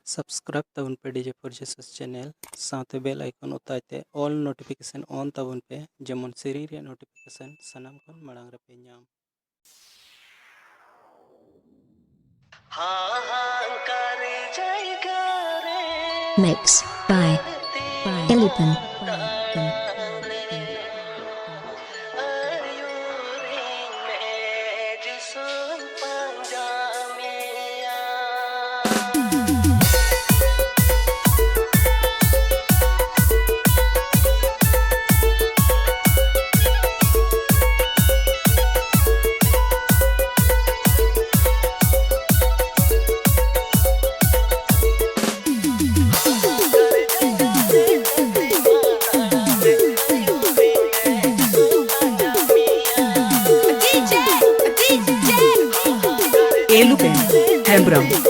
Subscribe tabun pe DJ for Jesus channel साथे bell icon उताइते all notification on tabun पे जेमन सेरी रे नोटिफिकेशन सनम खन मड़ांग रे पे ᱧᱟᱢ Mix by Elipan. Elipan, Hembram.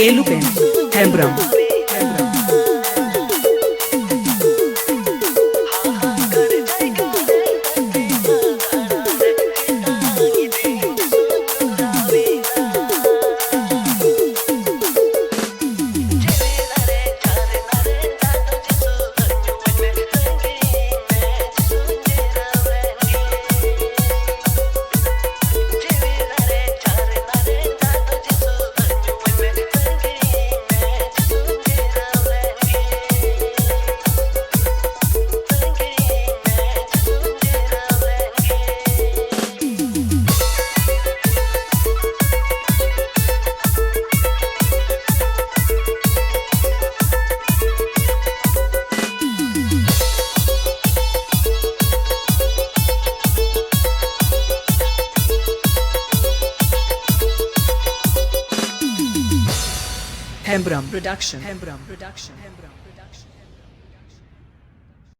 Elipan, Hembram. Hembram Production. Hembram Production. Hembram Production.